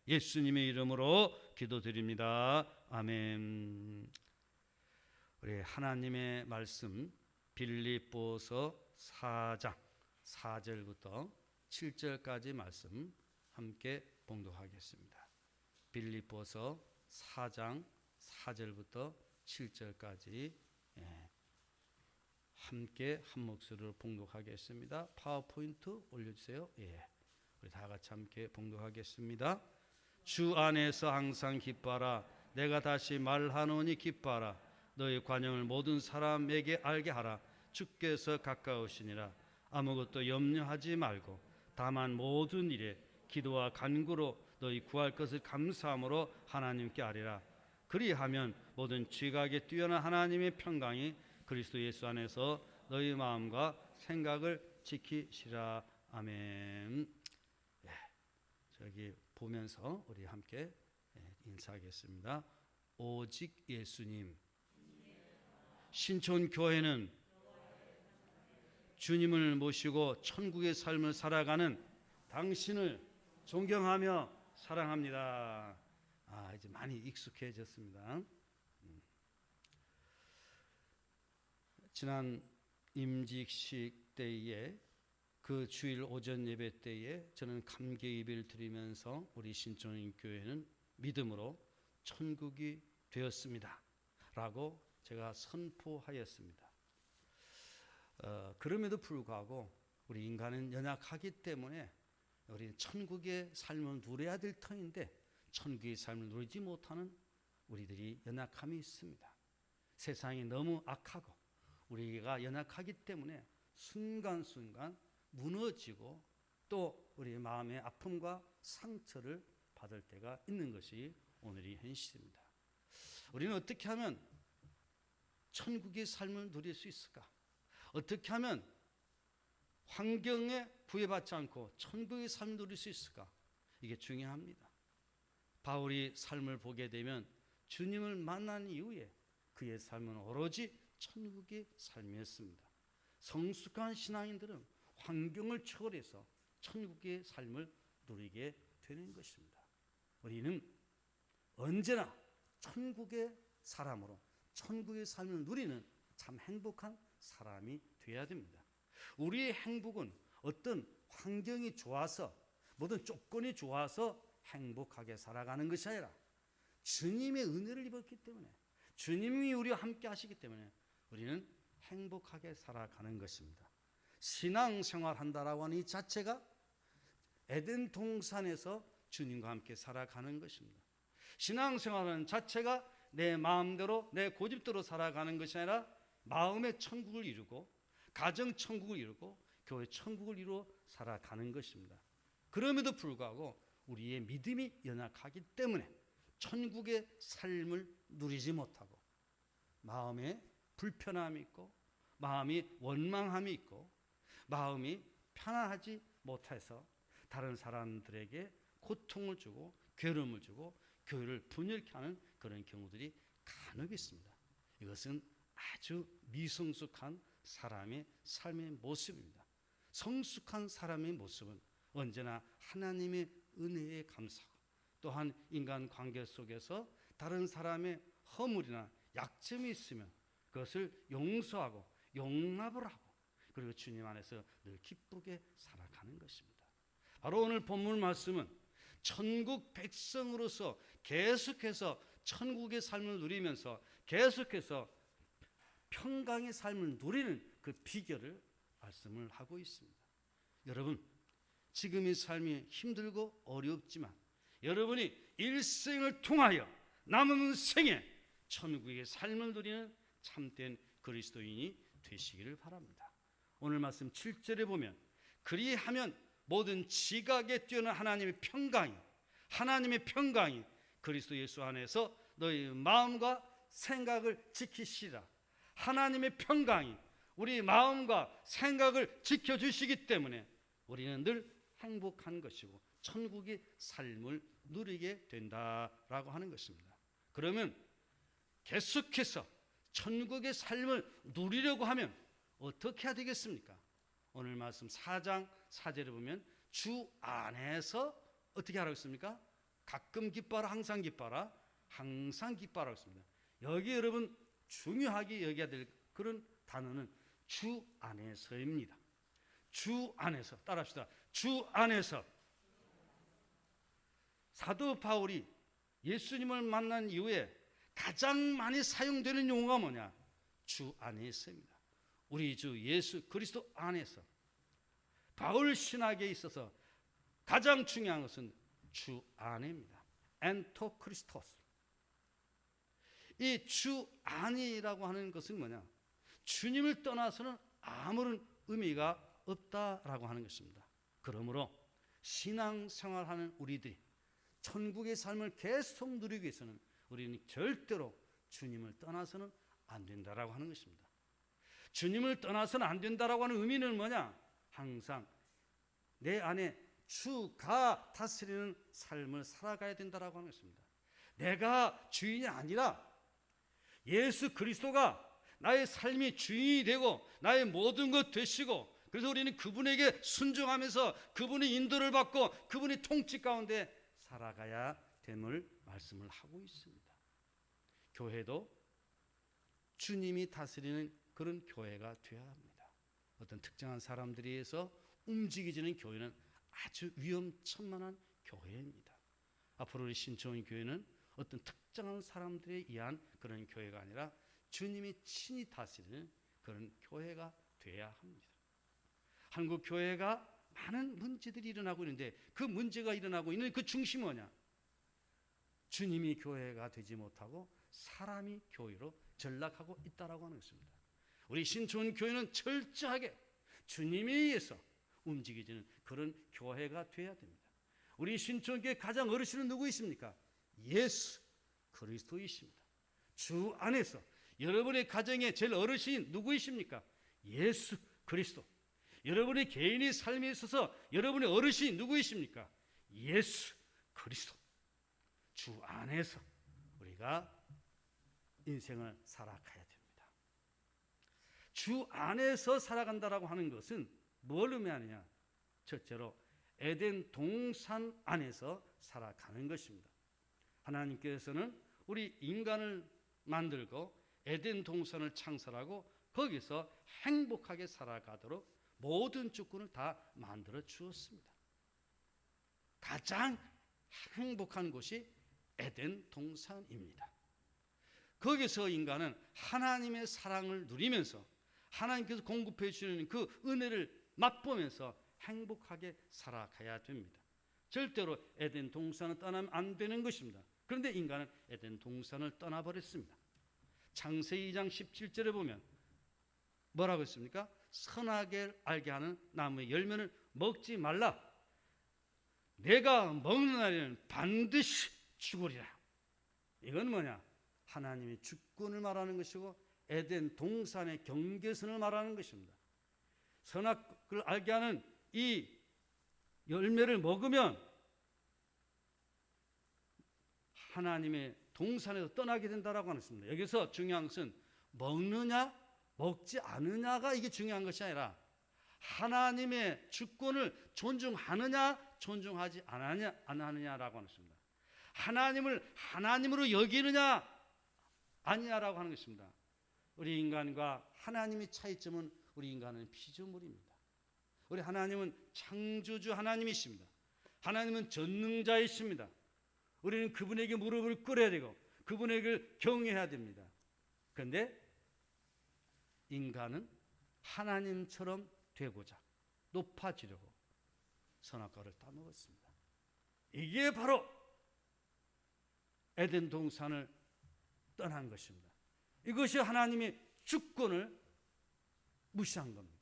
예수님의 이름으로 기도드립니다. 아멘. 우리 하나님의 말씀 빌립보서 4장 4절부터 7절까지 말씀 함께 봉독하겠습니다. 빌립보서 4장 4절부터 7절까지 함께 한 목소리로 봉독하겠습니다. 파워포인트 올려주세요. 우리 다 같이 함께 봉독하겠습니다. 주 안에서 항상 기뻐하라. 내가 다시 말하노니 기뻐하라. 너희 관용을 모든 사람에게 알게 하라. 주께서 가까우시니라. 아무것도 염려하지 말고 다만 모든 일에 기도와 간구로 너희 구할 것을 감사함으로 하나님께 아뢰라. 그리하면 모든 지각에 뛰어난 하나님의 평강이 그리스도 예수 안에서 너희 마음과 생각을 지키시라. 아멘. 저기 보면서 우리 함께 인사하겠습니다. 오직 예수님. 신촌교회는 주님을 모시고 천국의 삶을 살아가는 당신을 존경하며 사랑합니다. 이제 많이 익숙해졌습니다. 지난 임직식 때에 그 주일 오전 예배 때에 저는 감개 예배를 드리면서 우리 신촌교회는 믿음으로 천국이 되었습니다 라고 제가 선포하였습니다. 그럼에도 불구하고 우리 인간은 연약하기 때문에 우리는 천국의 삶을 누려야 될 터인데 천국의 삶을 누리지 못하는 우리들이 연약함이 있습니다. 세상이 너무 악하고 우리가 연약하기 때문에 순간순간 무너지고 또 우리 마음의 아픔과 상처를 받을 때가 있는 것이 오늘의 현실입니다. 우리는 어떻게 하면 천국의 삶을 누릴 수 있을까? 어떻게 하면 환경에 구애받지 않고 천국의 삶을 누릴 수 있을까? 이게 중요합니다. 바울이 삶을 보게 되면 주님을 만난 이후에 그의 삶은 오로지 천국의 삶이었습니다. 성숙한 신앙인들은 환경을 초월해서 천국의 삶을 누리게 되는 것입니다. 우리는 언제나 천국의 사람으로 천국의 삶을 누리는 참 행복한 사람이 되어야 됩니다. 우리의 행복은 어떤 환경이 좋아서 모든 조건이 좋아서 행복하게 살아가는 것이 아니라 주님의 은혜를 입었기 때문에 주님이 우리와 함께 하시기 때문에 우리는 행복하게 살아가는 것입니다. 신앙생활 한다라고 하는 이 자체가 에덴 동산에서 주님과 함께 살아가는 것입니다. 신앙생활은 자체가 내 마음대로 내 고집대로 살아가는 것이 아니라 마음의 천국을 이루고 가정 천국을 이루고 교회 천국을 이루어 살아가는 것입니다. 그럼에도 불구하고 우리의 믿음이 연약하기 때문에 천국의 삶을 누리지 못하고 마음에 불편함이 있고 마음이 원망함이 있고 마음이 편안하지 못해서 다른 사람들에게 고통을 주고 괴로움을 주고 교회를 분열케 하는 그런 경우들이 간혹 있습니다. 이것은 아주 미성숙한 사람의 삶의 모습입니다. 성숙한 사람의 모습은 언제나 하나님의 은혜에 감사하고 또한 인간관계 속에서 다른 사람의 허물이나 약점이 있으면 그것을 용서하고 용납을 하고 그리고 주님 안에서 늘 기쁘게 살아가는 것입니다. 바로 오늘 본문 말씀은 천국 백성으로서 계속해서 천국의 삶을 누리면서 계속해서 평강의 삶을 누리는 그 비결을 말씀을 하고 있습니다. 여러분, 지금의 삶이 힘들고 어렵지만 여러분이 일생을 통하여 남은 생에 천국의 삶을 누리는 참된 그리스도인이 되시기를 바랍니다. 오늘 말씀 7절에 보면 그리하면 모든 지각에 뛰어난 하나님의 평강이 그리스도 예수 안에서 너희 마음과 생각을 지키시라. 하나님의 평강이 우리 마음과 생각을 지켜주시기 때문에 우리는 늘 행복한 것이고 천국의 삶을 누리게 된다라고 하는 것입니다. 그러면 계속해서 천국의 삶을 누리려고 하면 어떻게 해야 되겠습니까? 오늘 말씀 4장 4절에 보면 주 안에서 어떻게 하라고 했습니까? 가끔 기뻐하라, 항상 기뻐하라, 항상 기뻐하라고 했습니다. 여기 여러분 중요하게 여겨야 될 그런 단어는 주 안에서입니다. 주 안에서. 따라합시다. 주 안에서. 사도 바울이 예수님을 만난 이후에 가장 많이 사용되는 용어가 뭐냐? 주 안에서입니다. 우리 주 예수 그리스도 안에서. 바울 신학에 있어서 가장 중요한 것은 주 안에입니다. 엔토 크리스토스. 이 주 안이라고 하는 것은 뭐냐? 주님을 떠나서는 아무런 의미가 없다라고 하는 것입니다. 그러므로 신앙생활하는 우리들이 천국의 삶을 계속 누리기 위해서는 우리는 절대로 주님을 떠나서는 안 된다라고 하는 것입니다. 주님을 떠나서는 안 된다라고 하는 의미는 뭐냐? 항상 내 안에 주가 다스리는 삶을 살아가야 된다라고 하는 것입니다. 내가 주인이 아니라 예수 그리스도가 나의 삶의 주인이 되고 나의 모든 것 되시고, 그래서 우리는 그분에게 순종하면서 그분의 인도를 받고 그분의 통치 가운데 살아가야 됨을 말씀을 하고 있습니다. 교회도 주님이 다스리는 그런 교회가 되어야 합니다. 어떤 특정한 사람들에 의해서 움직이지는 교회는 아주 위험천만한 교회입니다. 앞으로 우리 신촌 교회는 어떤 특정한 사람들에 의한 그런 교회가 아니라 주님이 친히 다스리는 그런 교회가 되어야 합니다. 한국 교회가 많은 문제들이 일어나고 있는데 그 문제가 일어나고 있는 그 중심이 뭐냐? 주님이 교회가 되지 못하고 사람이 교회로 전락하고 있다라고 하는 것입니다. 우리 신촌 교회는 철저하게 주님에 의해서 움직이지는 그런 교회가 되어야 됩니다. 우리 신촌교회 가장 어르신은 누구이십니까? 예수 그리스도이십니다. 주 안에서 여러분의 가정의 제일 어르신 누구이십니까? 예수 그리스도. 여러분의 개인의 삶에 있어서 여러분의 어르신이 누구이십니까? 예수 그리스도. 주 안에서 우리가 인생을 살아가야 됩니다. 주 안에서 살아간다라고 하는 것은 뭘 의미하느냐? 첫째로 에덴 동산 안에서 살아가는 것입니다. 하나님께서는 우리 인간을 만들고 에덴 동산을 창설하고 거기서 행복하게 살아가도록 모든 조건을 다 만들어 주었습니다. 가장 행복한 곳이 에덴 동산입니다. 거기서 인간은 하나님의 사랑을 누리면서 하나님께서 공급해 주시는 그 은혜를 맛보면서 행복하게 살아가야 됩니다. 절대로 에덴 동산을 떠나면 안 되는 것입니다. 그런데 인간은 에덴 동산을 떠나버렸습니다. 창세기 2장 17절에 보면 뭐라고 했습니까? 선악을 알게 하는 나무의 열매를 먹지 말라. 내가 먹는 날에는 반드시 죽으리라. 이건 뭐냐? 하나님의 주권을 말하는 것이고 에덴 동산의 경계선을 말하는 것입니다. 선악을 알게 하는 이 열매를 먹으면 하나님의 동산에서 떠나게 된다라고 하는 것입니다. 여기서 중요한 것은 먹느냐 먹지 않느냐가 이게 중요한 것이 아니라 하나님의 주권을 존중하느냐 존중하지 않느냐라고 하는 것입니다. 하나님을 하나님으로 여기느냐 아니냐라고 하는 것입니다. 우리 인간과 하나님의 차이점은 우리 인간은 피조물입니다. 우리 하나님은 창조주 하나님이십니다. 하나님은 전능자이십니다. 우리는 그분에게 무릎을 꿇어야 되고 그분에게 경외해야 됩니다. 그런데 인간은 하나님처럼 되고자 높아지려고 선악과를 따먹었습니다. 이게 바로 에덴 동산을 떠난 것입니다. 이것이 하나님의 주권을 무시한 겁니다.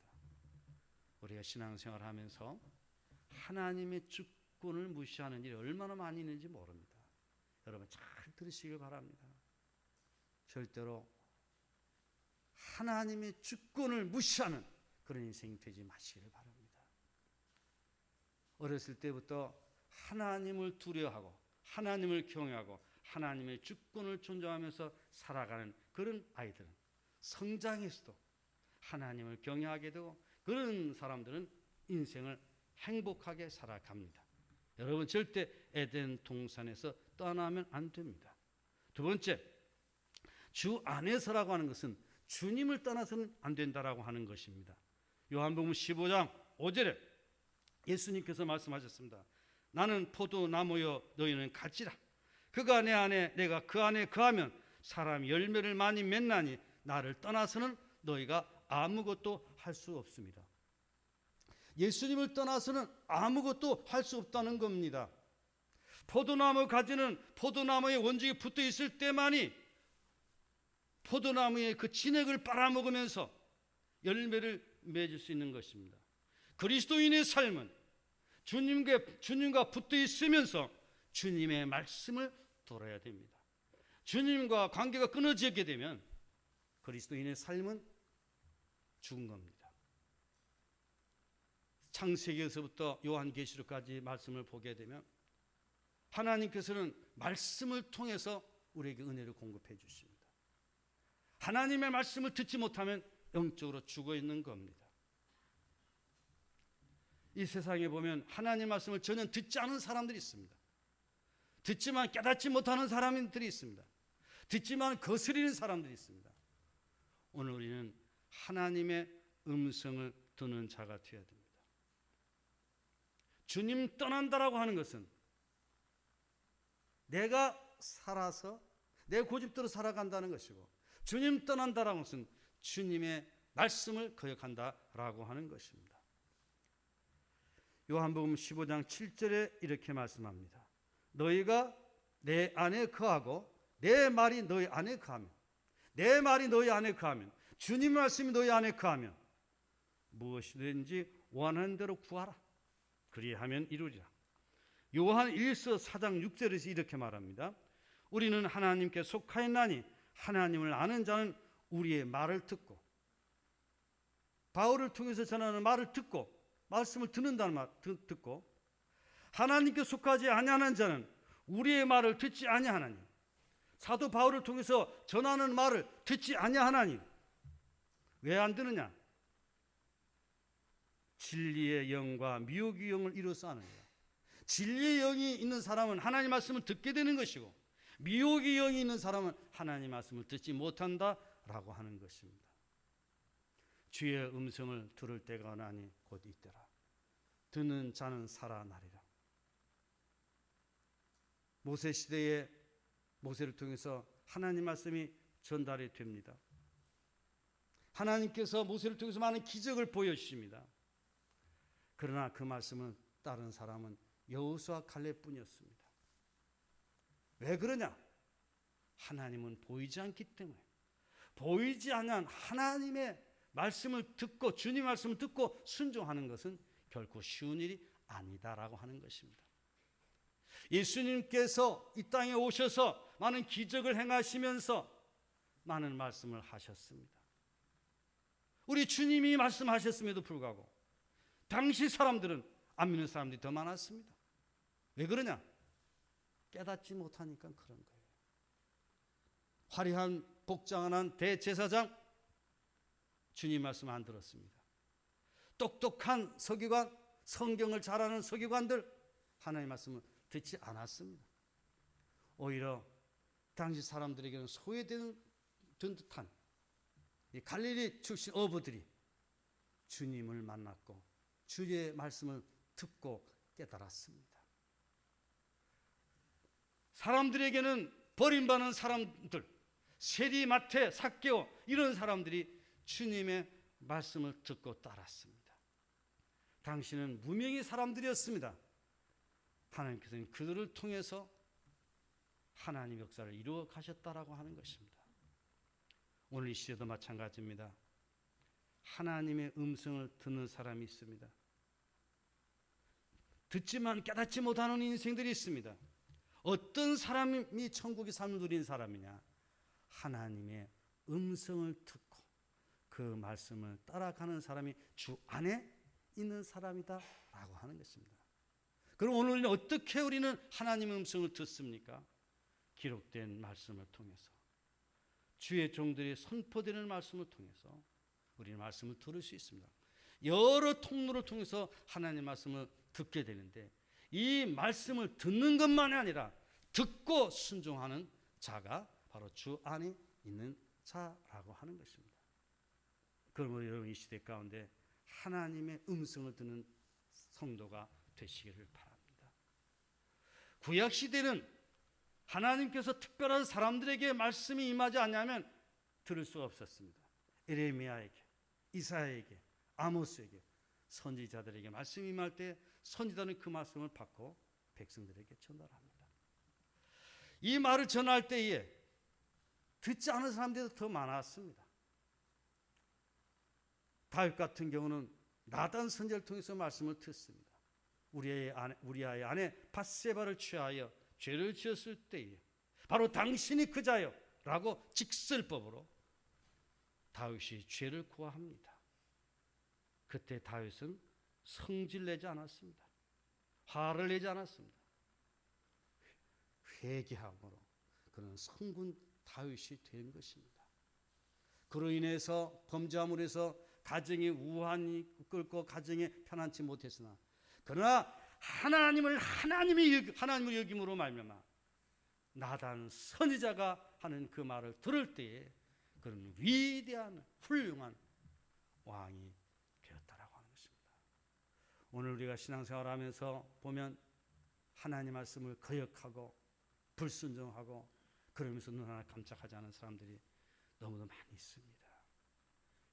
우리가 신앙생활을 하면서 하나님의 주권을 무시하는 일이 얼마나 많이 있는지 모릅니다. 여러분 잘 들으시길 바랍니다. 절대로 하나님의 주권을 무시하는 그런 인생이 되지 마시기를 바랍니다. 어렸을 때부터 하나님을 두려워하고 하나님을 경외하고 하나님의 주권을 존중하면서 살아가는 그런 아이들은 성장에서도 하나님을 경외하게 되고 그런 사람들은 인생을 행복하게 살아갑니다. 여러분 절대 에덴 동산에서 떠나면 안 됩니다. 두 번째, 주 안에서라고 하는 것은 주님을 떠나서는 안 된다라고 하는 것입니다. 요한복음 15장 5절에 예수님께서 말씀하셨습니다. 나는 포도나무여 너희는 가지라. 그가 내 안에 내가 그 안에 거하면 사람이 열매를 많이 맺나니 나를 떠나서는 너희가 아무것도 할 수 없습니다. 예수님을 떠나서는 아무것도 할 수 없다는 겁니다. 포도나무 가지는 포도나무의 원적이 붙어 있을 때만이 포도나무의 그 진액을 빨아먹으면서 열매를 맺을 수 있는 것입니다. 그리스도인의 삶은 주님과 붙어 있으면서 주님의 말씀을 들어야 됩니다. 주님과 관계가 끊어지게 되면 그리스도인의 삶은 죽은 겁니다. 창세기에서부터 요한계시록까지 말씀을 보게 되면 하나님께서는 말씀을 통해서 우리에게 은혜를 공급해 주십니다. 하나님의 말씀을 듣지 못하면 영적으로 죽어 있는 겁니다. 이 세상에 보면 하나님 말씀을 전혀 듣지 않은 사람들이 있습니다. 듣지만 깨닫지 못하는 사람들이 있습니다. 듣지만 거스리는 사람들이 있습니다. 오늘 우리는 하나님의 음성을 듣는 자가 되어야 됩니다. 주님 떠난다라고 하는 것은 내가 살아서 내 고집대로 살아간다는 것이고, 주님 떠난다라는 것은 주님의 말씀을 거역한다라고 하는 것입니다. 요한복음 15장 7절에 이렇게 말씀합니다. 너희가 내 안에 거하고 내 말이 너희 안에 거하면, 내 말이 너희 안에 거하면, 주님 말씀이 너희 안에 거하면 무엇이든지 원하는 대로 구하라. 그리하면 이루리라. 요한 1서 4장 6절에서 이렇게 말합니다. 우리는 하나님께 속하였나니 하나님을 아는 자는 우리의 말을 듣고, 바울을 통해서 전하는 말을 듣고, 말씀을 듣는다는 말 듣고, 하나님께 속하지 아니하는 자는 우리의 말을 듣지 아니하나니, 사도 바울을 통해서 전하는 말을 듣지 아니하나니. 왜 안 듣느냐? 진리의 영과 미혹의 영을 이루어서 하느니라. 진리의 영이 있는 사람은 하나님 말씀을 듣게 되는 것이고, 미혹의 영이 있는 사람은 하나님 말씀을 듣지 못한다라고 하는 것입니다. 주의 음성을 들을 때가 나니 곧 이때라. 듣는 자는 살아나리라. 모세 시대에 모세를 통해서 하나님 말씀이 전달이 됩니다. 하나님께서 모세를 통해서 많은 기적을 보여주십니다. 그러나 그 말씀을 따른 사람은 여호수아 갈렙뿐이었습니다. 왜 그러냐? 하나님은 보이지 않기 때문에. 보이지 않는 하나님의 말씀을 듣고, 주님 말씀을 듣고 순종하는 것은 결코 쉬운 일이 아니다라고 하는 것입니다. 예수님께서 이 땅에 오셔서 많은 기적을 행하시면서 많은 말씀을 하셨습니다. 우리 주님이 말씀하셨음에도 불구하고 당시 사람들은 안 믿는 사람들이 더 많았습니다. 왜 그러냐? 깨닫지 못하니까 그런 거예요. 화려한 복장을 한 대제사장, 주님 말씀 안 들었습니다. 똑똑한 서기관, 성경을 잘 아는 서기관들, 하나님 말씀을 듣지 않았습니다. 오히려 당시 사람들에게는 소외된 듯한 이 갈릴리 출신 어부들이 주님을 만났고 주의 말씀을 듣고 깨달았습니다. 사람들에게는 버림받는 사람들, 세리, 마태, 삭개오, 이런 사람들이 주님의 말씀을 듣고 따랐습니다. 당신은 무명의 사람들이었습니다. 하나님께서는 그들을 통해서 하나님 역사를 이루어 가셨다라고 하는 것입니다. 오늘 이 시대도 마찬가지입니다. 하나님의 음성을 듣는 사람이 있습니다. 듣지만 깨닫지 못하는 인생들이 있습니다. 어떤 사람이 천국의 삶을 누린 사람이냐? 하나님의 음성을 듣고 그 말씀을 따라가는 사람이 주 안에 있는 사람이다라고 하는 것입니다. 그럼 오늘 어떻게 우리는 하나님의 음성을 듣습니까? 기록된 말씀을 통해서, 주의 종들이 선포되는 말씀을 통해서 우리는 말씀을 들을 수 있습니다. 여러 통로를 통해서 하나님 말씀을 듣게 되는데, 이 말씀을 듣는 것만이 아니라 듣고 순종하는 자가 바로 주 안에 있는 자라고 하는 것입니다. 그러므로 여러분 이 시대 가운데 하나님의 음성을 듣는 성도가 되시기를 바랍니다. 구약 시대는 하나님께서 특별한 사람들에게 말씀이 임하지 않냐면 들을 수가 없었습니다. 에레미야에게, 이사야에게, 아모스에게, 선지자들에게 말씀이 임할 때 선지자는 그 말씀을 받고 백성들에게 전달합니다. 이 말을 전할 때에 듣지 않은 사람들이 더 많았습니다. 다윗 같은 경우는 나단 선지자를 통해서 말씀을 듣습니다. 우리아의 아내 밧세바를 취하여 죄를 지었을 때에 바로 당신이 그자요 라고 직설법으로 다윗이 죄를 고합니다. 그때 다윗은 성질 내지 않았습니다. 화를 내지 않았습니다. 회개함으로 그는 성군 다윗이 된 것입니다. 그로 인해서 범죄함으로 해서 가정이 우환이 끓고 가정에 편안치 못했으나 그러나 하나님을 여김으로 말미암아 나단 선지자가 하는 그 말을 들을 때에 그는 위대한 훌륭한 왕이 되었다라고 하는 것입니다. 오늘 우리가 신앙생활하면서 보면 하나님 말씀을 거역하고 불순종하고 그러면서 눈 하나 깜짝하지 않은 사람들이 너무도 많이 있습니다.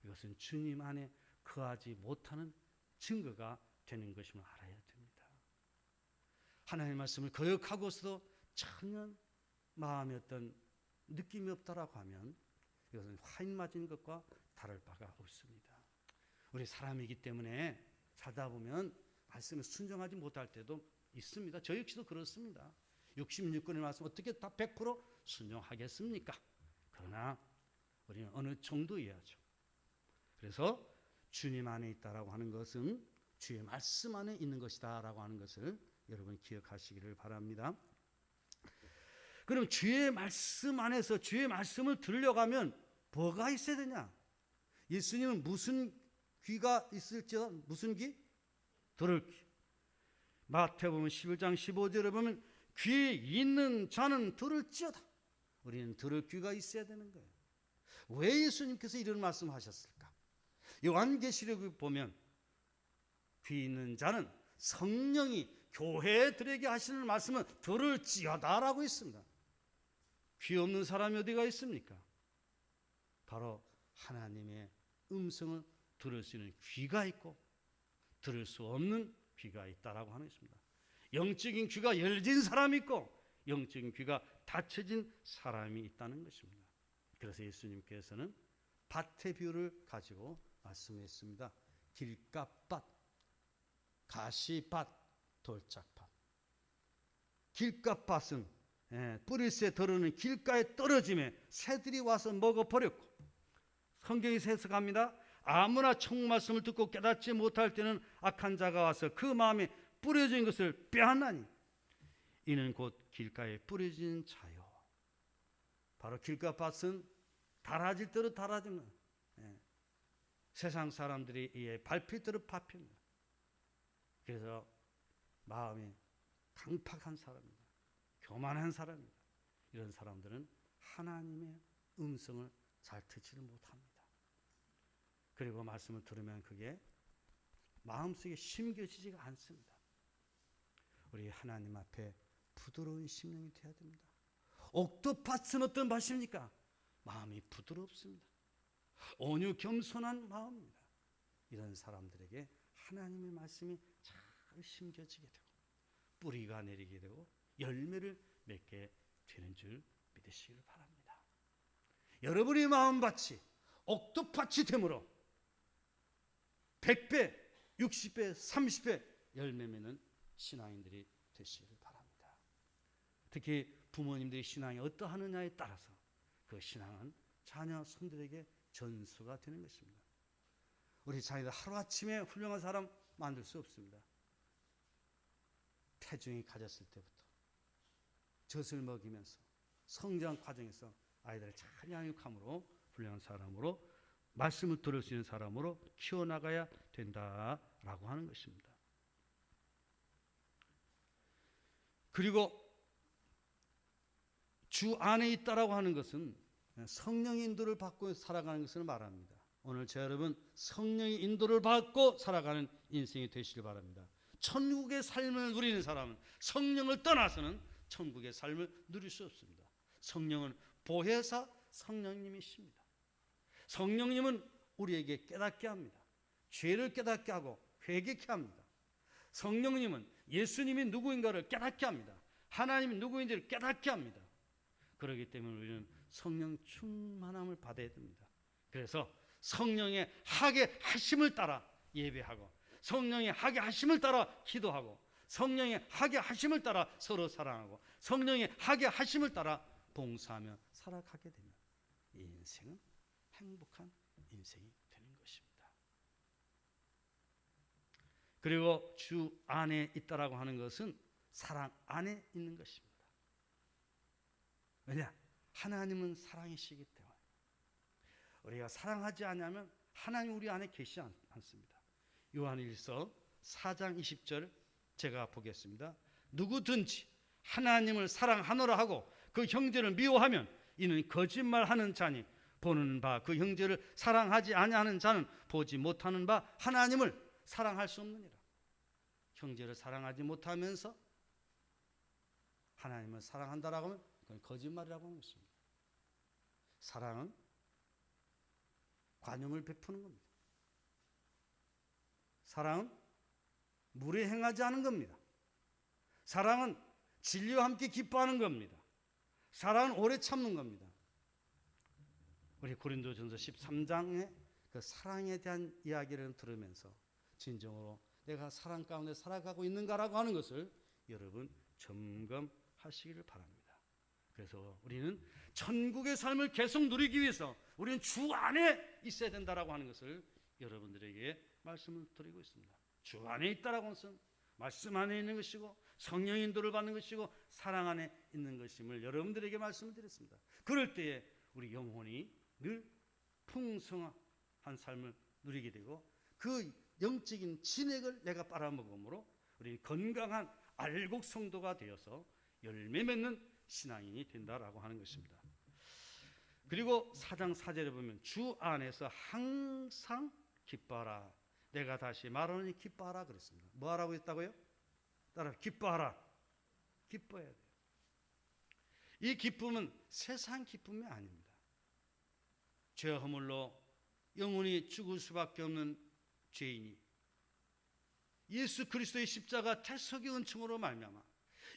이것은 주님 안에 거하지 못하는 증거가 되는 것임을 알아야 됩니다. 하나님의 말씀을 거역하고서도 전혀 마음에 어떤 느낌이 없다라고 하면 이것은 화인 맞은 것과 다를 바가 없습니다. 우리 사람이기 때문에 살다 보면 말씀에 순종하지 못할 때도 있습니다. 저 역시도 그렇습니다. 66권의 말씀 어떻게 다 100% 순종하겠습니까? 그러나 우리는 어느 정도 이해하죠. 그래서 주님 안에 있다라고 하는 것은 주의 말씀 안에 있는 것이다라고 하는 것을 여러분 기억하시기를 바랍니다. 그럼 주의 말씀 안에서 주의 말씀을 들려가면 뭐가 있어야 되냐? 예수님은 무슨 귀가 있을지어다. 무슨 귀? 들을 귀. 마태복음 11장 15절에 보면 귀 있는 자는 들을지어다. 우리는 들을 귀가 있어야 되는 거예요. 왜 예수님께서 이런 말씀하셨을까? 요한계시록을 보면 귀 있는 자는 성령이 교회들에게 하시는 말씀은 들을지어다라고 있습니다. 귀 없는 사람이 어디가 있습니까? 바로 하나님의 음성을 들을 수 있는 귀가 있고 들을 수 없는 귀가 있다라고 하는 것입니다. 영적인 귀가 열린 사람이 있고 영적인 귀가 닫혀진 사람이 있다는 것입니다. 그래서 예수님께서는 밭의 비유를 가지고 말씀했습니다. 길가밭, 가시밭, 돌짝밭. 길가밭은 뿌리새 더러는 길가에 떨어짐에 새들이 와서 먹어버렸고, 성경이 해석합니다. 아무나 청 말씀을 듣고 깨닫지 못할 때는 악한 자가 와서 그 마음에 뿌려진 것을 빼앗나니 이는 곧 길가에 뿌려진 자요. 바로 길가밭은 달아질 대로 달아지는 세상 사람들이 이에 밟힐 대로 밟힙니다. 그래서 마음이 강팍한 사람입니다. 교만한 사람입니다. 이런 사람들은 하나님의 음성을 잘 듣지를 못합니다. 그리고 말씀을 들으면 그게 마음속에 심겨지지가 않습니다. 우리 하나님 앞에 부드러운 심령이 되어야 됩니다. 옥토밭은 어떤 밭입니까? 마음이 부드럽습니다. 온유 겸손한 마음입니다. 이런 사람들에게 하나님의 말씀이 잘 심겨지게 되고 뿌리가 내리게 되고 열매를 맺게 되는 줄 믿으시길 바랍니다. 여러분의 마음밭이 옥토밭이 되므로 100배, 60배, 30배 열매 맺는 신앙인들이 되시길 바랍니다. 특히 부모님들의 신앙이 어떠하느냐에 따라서 그 신앙은 자녀 성들에게 전수가 되는 것입니다. 우리 자녀들 하루아침에 훌륭한 사람 만들 수 없습니다. 태중이 가졌을 때부터 젖을 먹이면서 성장 과정에서 아이들을 잘 양육함으로 훌륭한 사람으로 말씀을 들을 수 있는 사람으로 키워나가야 된다라고 하는 것입니다. 그리고 주 안에 있다라고 하는 것은 성령의 인도를 받고 살아가는 것을 말합니다. 오늘 저 여러분 성령의 인도를 받고 살아가는 인생이 되시길 바랍니다. 천국의 삶을 누리는 사람은 성령을 떠나서는 천국의 삶을 누릴 수 없습니다. 성령은 보혜사 성령님이십니다. 성령님은 우리에게 깨닫게 합니다. 죄를 깨닫게 하고 회개케 합니다. 성령님은 예수님이 누구인가를 깨닫게 합니다. 하나님이 누구인지를 깨닫게 합니다. 그렇기 때문에 우리는 성령 충만함을 받아야 됩니다. 그래서 성령의 하게 하심을 따라 예배하고, 성령의 하게 하심을 따라 기도하고, 성령의 하게 하심을 따라 서로 사랑하고, 성령의 하게 하심을 따라 봉사하며 살아가게 되면 이 인생은 행복한 인생이 되는 것입니다. 그리고 주 안에 있다라고 하는 것은 사랑 안에 있는 것입니다. 왜냐? 하나님은 사랑이시기 때문에. 우리가 사랑하지 않으면 하나님 우리 안에 계시지 않습니다. 요한일서 4장 20절 제가 보겠습니다. 누구든지 하나님을 사랑하노라 하고 그 형제를 미워하면 이는 거짓말하는 자니 보는 바 그 형제를 사랑하지 아니하는 자는 보지 못하는 바 하나님을 사랑할 수 없느니라. 형제를 사랑하지 못하면서 하나님을 사랑한다라고 하면 그건 거짓말이라고 하는 것입니다. 사랑은 관용을 베푸는 겁니다. 사랑은 물에 행하지 않은 겁니다. 사랑은 진리와 함께 기뻐하는 겁니다. 사랑은 오래 참는 겁니다. 우리 고린도전서 13장의 그 사랑에 대한 이야기를 들으면서 진정으로 내가 사랑 가운데 살아가고 있는가라고 하는 것을 여러분 점검하시기를 바랍니다. 그래서 우리는 천국의 삶을 계속 누리기 위해서 우리는 주 안에 있어야 된다라고 하는 것을 여러분들에게 말씀을 드리고 있습니다. 주 안에 있다라고 하는 것은 말씀 안에 있는 것이고 성령의 인도를 받는 것이고 사랑 안에 있는 것임을 여러분들에게 말씀을 드렸습니다. 그럴 때에 우리 영혼이 늘 풍성한 삶을 누리게 되고 그 영적인 진액을 내가 빨아먹음으로 우리 건강한 알곡 성도가 되어서 열매 맺는 신앙인이 된다라고 하는 것입니다. 그리고 4장 4절에 보면 주 안에서 항상 기뻐하라. 내가 다시 말하노니 기뻐하라 그랬습니다. 뭐 하라고 했다고요? 따라 기뻐하라. 기뻐해야 돼요. 이 기쁨은 세상 기쁨이 아닙니다. 죄 허물로 영원히 죽을 수밖에 없는 죄인이 예수 그리스도의 십자가 대속의 은총으로 말미암아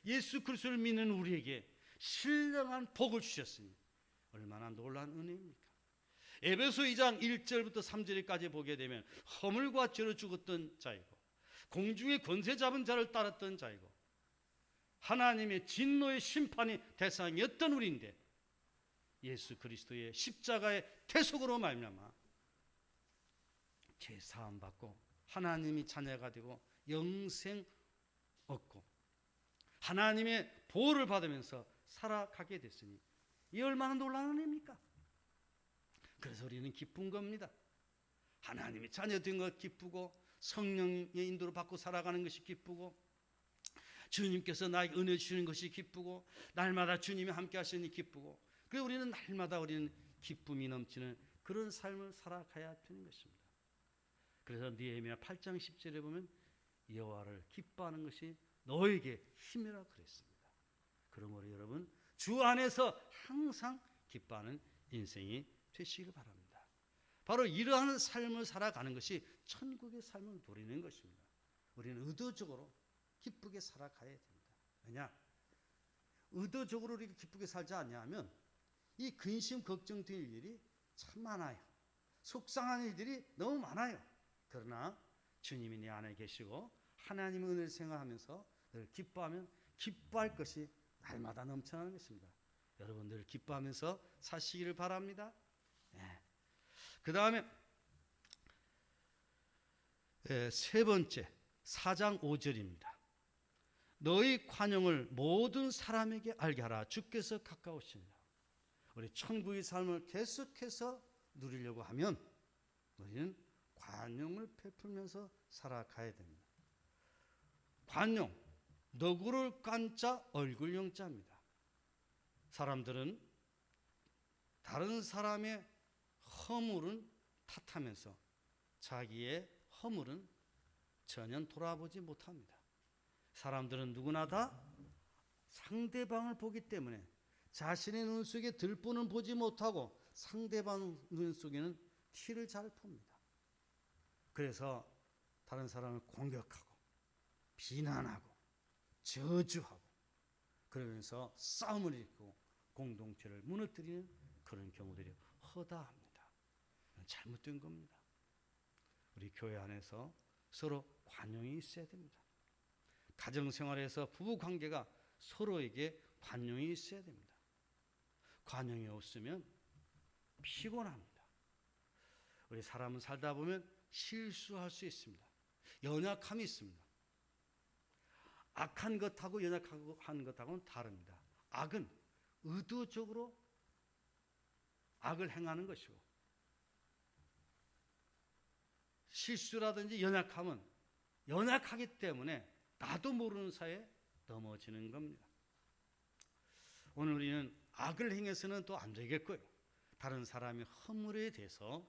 예수 그리스도를 믿는 우리에게 신령한 복을 주셨으니 얼마나 놀라운 은혜입니까? 에베소 2장 1절부터 3절까지 보게 되면 허물과 죄로 죽었던 자이고 공중의 권세 잡은 자를 따랐던 자이고 하나님의 진노의 심판이 대상이었던 우리인데 예수 그리스도의 십자가의 대속으로 말미암아 죄 사함 받고 하나님이 자녀가 되고 영생 얻고 하나님의 보호를 받으면서 살아가게 됐으니 이 얼마나 놀라운 은혜입니까? 그래서 우리는 기쁜 겁니다. 하나님의 자녀 된 것 기쁘고 성령의 인도를 받고 살아가는 것이 기쁘고 주님께서 나에게 은혜 주시는 것이 기쁘고 날마다 주님이 함께 하시니 기쁘고 그래서 우리는 날마다 우리는 기쁨이 넘치는 그런 삶을 살아가야 되는 것입니다. 그래서 느헤미야 8장 10절에 보면 여호와를 기뻐하는 것이 너에게 힘이라 그랬습니다. 그러므로 여러분 주 안에서 항상 기뻐하는 인생이 되시길 바랍니다. 바로 이러한 삶을 살아가는 것이 천국의 삶을 누리는 것입니다. 우리는 의도적으로 기쁘게 살아가야 됩니다. 왜냐? 의도적으로 우리가 기쁘게 살지 않냐면 이 근심 걱정될 일이 참 많아요. 속상한 일들이 너무 많아요. 그러나 주님이 내 안에 계시고 하나님의 은혜를 생각하면서 늘 기뻐하면 기뻐할 것이 날마다 넘쳐나는 것입니다. 여러분들 기뻐하면서 사시기를 바랍니다. 네. 그 다음에 세 번째 4장 5절입니다. 너희 관용을 모든 사람에게 알게 하라. 주께서 가까우시니라. 우리 천국의 삶을 계속해서 누리려고 하면 우리는 관용을 베풀면서 살아가야 됩니다. 관용, 너구를 깐자 얼굴 영자입니다. 사람들은 다른 사람의 허물은 탓하면서 자기의 허물은 전혀 돌아보지 못합니다. 사람들은 누구나 다 상대방을 보기 때문에 자신의 눈 속에 들보는 보지 못하고 상대방 눈 속에는 티를 잘 풉니다. 그래서 다른 사람을 공격하고 비난하고 저주하고 그러면서 싸움을 일으키고 공동체를 무너뜨리는 그런 경우들이 허다합니다. 잘못된 겁니다. 우리 교회 안에서 서로 관용이 있어야 됩니다. 가정생활에서 부부관계가 서로에게 관용이 있어야 됩니다. 관용이 없으면 피곤합니다. 우리 사람은 살다 보면 실수할 수 있습니다. 연약함이 있습니다. 악한 것하고 연약한 것하고는 다릅니다. 악은 의도적으로 악을 행하는 것이고 실수라든지 연약함은 연약하기 때문에 나도 모르는 사이에 넘어지는 겁니다. 오늘 우리는 악을 행해서는 또 안 되겠고요. 다른 사람의 허물에 대해서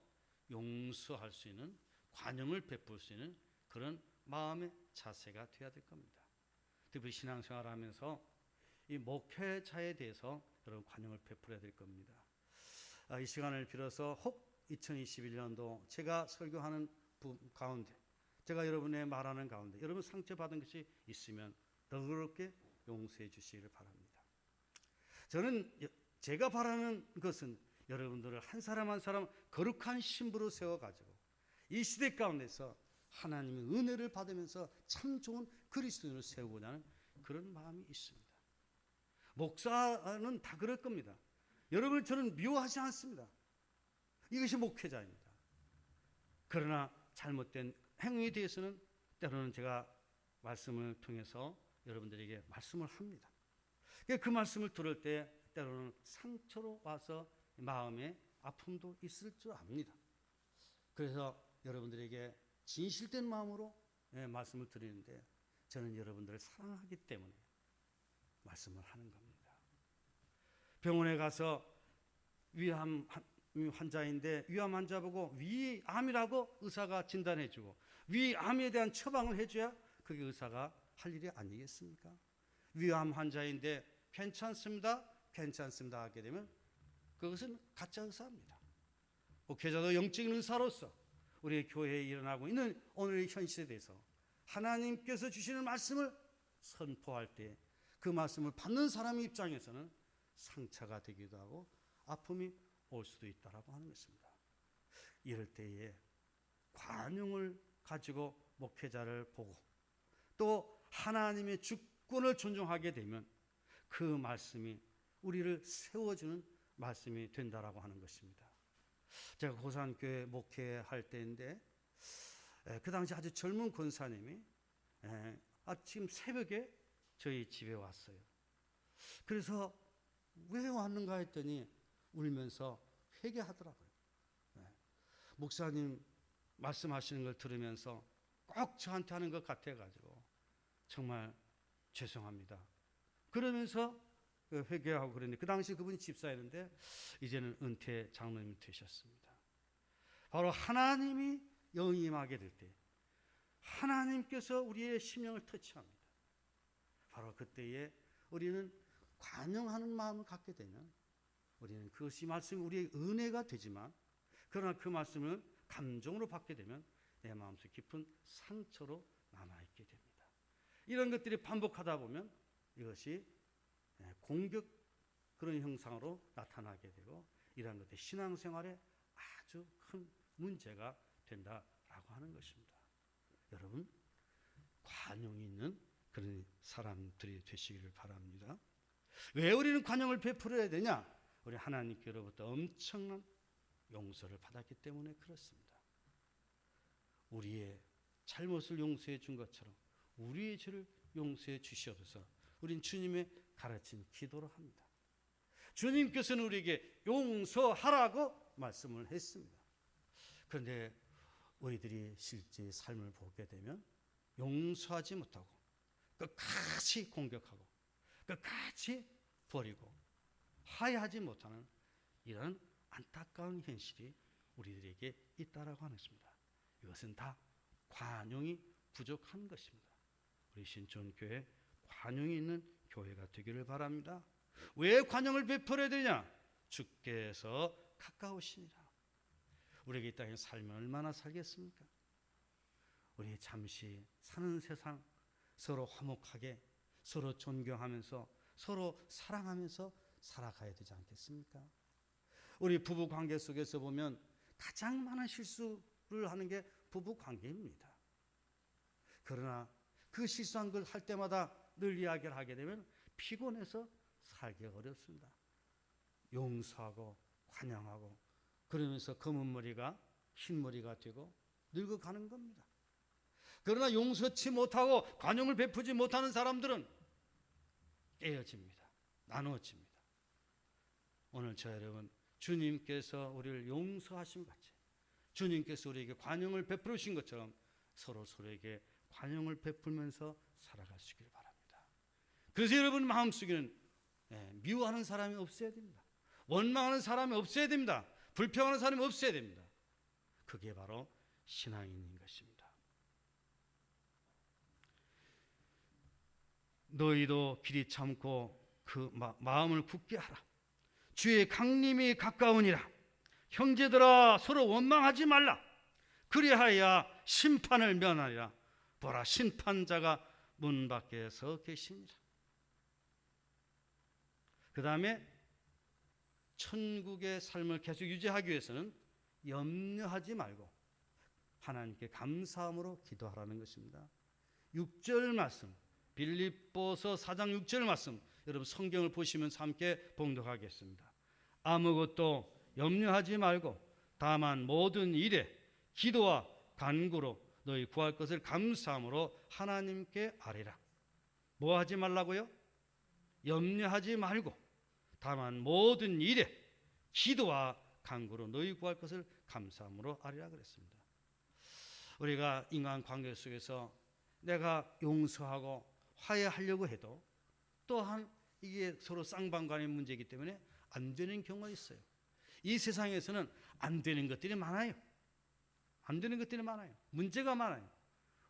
용서할 수 있는 관용을 베풀 수 있는 그런 마음의 자세가 되어야 될 겁니다. 특히 신앙생활하면서 이 목회자에 대해서 여러분 관용을 베풀어야 될 겁니다. 이 시간을 빌어서 혹 2021년도 제가 설교하는 가운데 제가 여러분의 말하는 가운데 여러분 상처받은 것이 있으면 너그럽게 용서해 주시기를 바랍니다. 저는 제가 바라는 것은 여러분들을 한 사람 한 사람 거룩한 신부로 세워가지고 이 시대 가운데서 하나님의 은혜를 받으면서 참 좋은 그리스도인을 세우고자 하는 그런 마음이 있습니다. 목사는 다 그럴 겁니다. 여러분을 저는 미워하지 않습니다. 이것이 목회자입니다. 그러나 잘못된 행위에 대해서는 때로는 제가 말씀을 통해서 여러분들에게 말씀을 합니다. 그 말씀을 들을 때 때로는 상처로 와서 마음에 아픔도 있을 줄 압니다. 그래서 여러분들에게 진실된 마음으로 말씀을 드리는데 저는 여러분들을 사랑하기 때문에 말씀을 하는 겁니다. 병원에 가서 위암 환자인데 위암 환자 보고 위암이라고 의사가 진단해주고 위암에 대한 처방을 해줘야 그게 의사가 할 일이 아니겠습니까? 위암 환자인데 괜찮습니다 하게 되면 그것은 가짜 의사입니다. 목회자도 영적인 의사로서 우리 교회에 일어나고 있는 오늘의 현실에 대해서 하나님께서 주시는 말씀을 선포할 때 그 말씀을 받는 사람의 입장에서는 상처가 되기도 하고 아픔이 올 수도 있다라고 하는 것입니다. 이럴 때에 관용을 가지고 목회자를 보고 또 하나님의 주권을 존중하게 되면 그 말씀이 우리를 세워주는 말씀이 된다라고 하는 것입니다. 제가 고산교회 목회할 때인데 그 당시 아주 젊은 권사님이 아침 새벽에 저희 집에 왔어요. 그래서 왜 왔는가 했더니 울면서 회개하더라고요. 목사님 말씀하시는 걸 들으면서 꼭 저한테 하는 것 같아가지고 정말 죄송합니다. 그러면서 회개하고 그랬는데 그 당시 그분이 집사였는데 이제는 은퇴 장로님이 되셨습니다. 바로 하나님이 영임하게 될 때 하나님께서 우리의 심령을 터치합니다. 바로 그때에 우리는 관용하는 마음을 갖게 되면 우리는 그것이 말씀이 우리의 은혜가 되지만 그러나 그 말씀을 감정으로 받게 되면 내 마음속 깊은 상처로 남아있게 됩니다. 이런 것들이 반복하다 보면 이것이 공격 그런 형상으로 나타나게 되고 이러한 것들이 신앙생활에 아주 큰 문제가 된다라고 하는 것입니다. 여러분 관용이 있는 그런 사람들이 되시기를 바랍니다. 왜 우리는 관용을 베풀어야 되냐? 우리 하나님께로부터 엄청난 용서를 받았기 때문에 그렇습니다. 우리의 잘못을 용서해 준 것처럼 우리의 죄를 용서해 주시옵소서. 우린 주님의 가르친 기도를 합니다. 주님께서는 우리에게 용서하라고 말씀을 했습니다. 그런데 우리들이 실제 삶을 보게 되면 용서하지 못하고 끝까지 공격하고 끝까지 버리고 화해하지 못하는 이런 안타까운 현실이 우리들에게 있다라고 하는 것입니다. 이것은 다 관용이 부족한 것입니다. 우리 신촌교회 관용이 있는 교회가 되기를 바랍니다. 왜 관용을 베풀어야 되냐? 주께서 가까우시니라. 우리에게 이 땅에 살면 얼마나 살겠습니까? 우리 잠시 사는 세상 서로 화목하게 서로 존경하면서 서로 사랑하면서 살아가야 되지 않겠습니까? 우리 부부 관계 속에서 보면 가장 많은 실수를 하는 게 부부 관계입니다. 그러나 그 실수한 걸 할 때마다 늘 이야기를 하게 되면 피곤해서 살기가 어렵습니다. 용서하고 관용하고 그러면서 검은 머리가 흰 머리가 되고 늙어가는 겁니다. 그러나 용서치 못하고 관용을 베푸지 못하는 사람들은 깨어집니다. 나누어집니다. 오늘 저 여러분, 주님께서 우리를 용서하신 같이 주님께서 우리에게 관용을 베푸신 것처럼 서로에게 관용을 베풀면서 살아가시길 바랍니다. 그래서 여러분 마음속에는 미워하는 사람이 없어야 됩니다. 원망하는 사람이 없어야 됩니다. 불평하는 사람이 없어야 됩니다. 그게 바로 신앙인인 것입니다. 너희도 길이 참고 그 마음을 굳게 하라. 주의 강림이 가까우니라. 형제들아 서로 원망하지 말라. 그리하여 심판을 면하리라. 보라 심판자가 문 밖에 서 계시니라. 그 다음에 천국의 삶을 계속 유지하기 위해서는 염려하지 말고 하나님께 감사함으로 기도하라는 것입니다. 6절 말씀, 빌립보서 4장 6절 말씀, 여러분 성경을 보시면서 함께 봉독하겠습니다. 아무것도 염려하지 말고 다만 모든 일에 기도와 간구로 너희 구할 것을 감사함으로 하나님께 아뢰라. 뭐 하지 말라고요? 염려하지 말고 다만 모든 일에 기도와 간구로 너희 구할 것을 감사함으로 아뢰라 그랬습니다. 우리가 인간관계 속에서 내가 용서하고 화해하려고 해도 또한 이게 서로 쌍방간의 문제이기 때문에 안 되는 경우가 있어요. 이 세상에서는 안 되는 것들이 많아요. 안 되는 것들이 많아요. 문제가 많아요.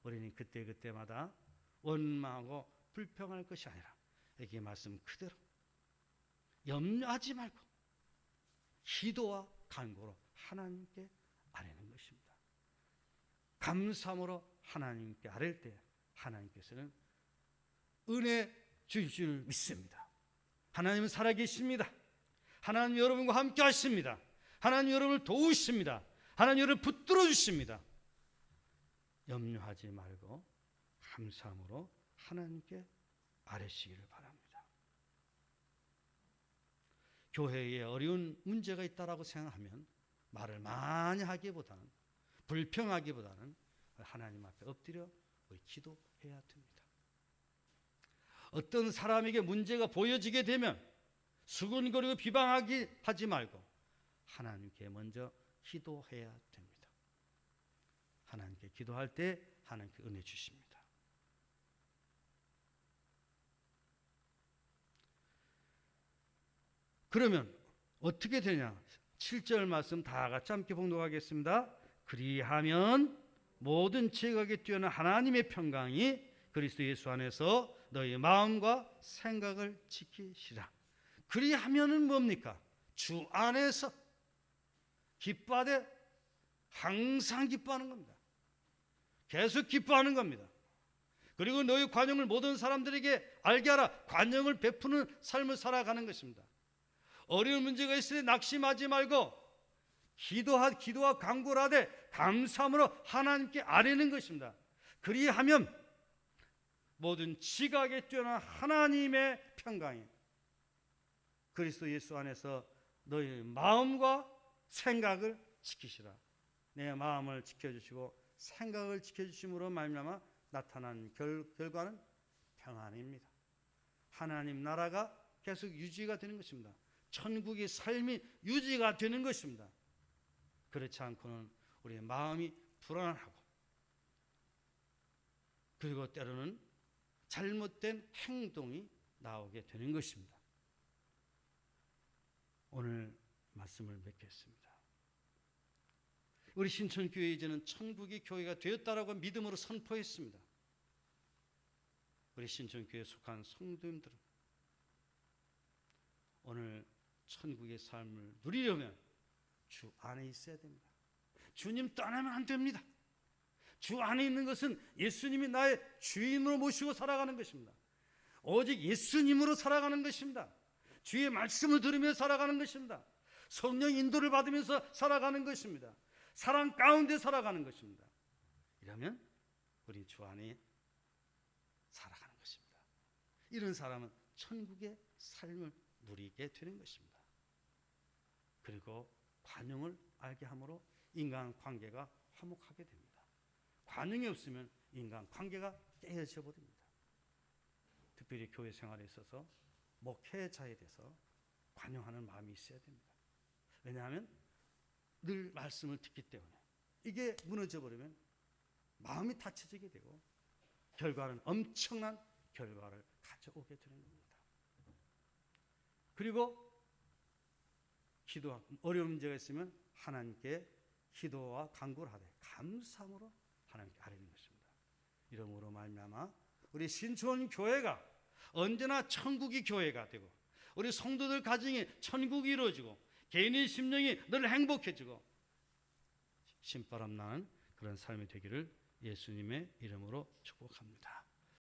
우리는 그때마다 원망하고 불평할 것이 아니라 여기 말씀 그대로 염려하지 말고 기도와 간구로 하나님께 아뢰는 것입니다. 감사함으로 하나님께 아뢰일 때 하나님께서는 은혜 주실 줄 믿습니다. 하나님은 살아계십니다. 하나님 여러분과 함께 하십니다. 하나님 여러분을 도우십니다. 하나님 여러분을 붙들어 주십니다. 염려하지 말고 감사함으로 하나님께 아뢰시기를 바랍니다. 교회에 어려운 문제가 있다라고 생각하면 말을 많이 하기보다는 불평하기보다는 하나님 앞에 엎드려 우리 기도해야 됩니다. 어떤 사람에게 문제가 보여지게 되면 수근거리고 비방하지 말고 하나님께 먼저 기도해야 됩니다. 하나님께 기도할 때 하나님께 은혜 주십니다. 그러면 어떻게 되냐? 7절 말씀 다 같이 함께 봉독하겠습니다. 그리하면 모든 지각에 뛰어난 하나님의 평강이 그리스도 예수 안에서 너희 마음과 생각을 지키시라. 그리하면은 뭡니까? 주 안에서 기뻐하되 항상 기뻐하는 겁니다. 계속 기뻐하는 겁니다. 그리고 너희 관용을 모든 사람들에게 알게 하라. 관용을 베푸는 삶을 살아가는 것입니다. 어려운 문제가 있을 때 낙심하지 말고 기도와 간구를 하되 감사함으로 하나님께 아뢰는 것입니다. 그리하면 모든 지각에 뛰어난 하나님의 평강이 그리스도 예수 안에서 너희 마음과 생각을 지키시라. 내 마음을 지켜주시고 생각을 지켜주심으로 말미암아 나타난 결과는 평안입니다. 하나님 나라가 계속 유지가 되는 것입니다. 천국의 삶이 유지가 되는 것입니다. 그렇지 않고는 우리의 마음이 불안하고 그리고 때로는 잘못된 행동이 나오게 되는 것입니다. 오늘 말씀을 맺겠습니다. 우리 신천교회 이제는 천국의 교회가 되었다라고 믿음으로 선포했습니다. 우리 신천교회에 속한 성도님들은 오늘 천국의 삶을 누리려면 주 안에 있어야 됩니다. 주님 떠나면 안 됩니다. 주 안에 있는 것은 예수님이 나의 주인으로 모시고 살아가는 것입니다. 오직 예수님으로 살아가는 것입니다. 주의 말씀을 들으며 살아가는 것입니다. 성령 인도를 받으면서 살아가는 것입니다. 사랑 가운데 살아가는 것입니다. 이러면 우리 주 안에 살아가는 것입니다. 이런 사람은 천국의 삶을 누리게 되는 것입니다. 그리고 관용을 알게 함으로 인간관계가 화목하게 됩니다. 관용이 없으면 인간관계가 깨어져 버립니다. 특별히 교회 생활에 있어서 목회자에 대해서 관용하는 마음이 있어야 됩니다. 왜냐하면 늘 말씀을 듣기 때문에 이게 무너져 버리면 마음이 다쳐지게 되고 결과는 엄청난 결과를 가져오게 되는 겁니다. 그리고 어려운 문제가 있으면 하나님께 기도와 간구를 하되 감사함으로 하나님께 아뢰는 것입니다. 이러므로 말미암아 우리 신촌 교회가 언제나 천국의 교회가 되고 우리 성도들 가정에 천국이 이루어지고 개인의 심령이 늘 행복해지고 신바람 나는 그런 삶이 되기를 예수님의 이름으로 축복합니다.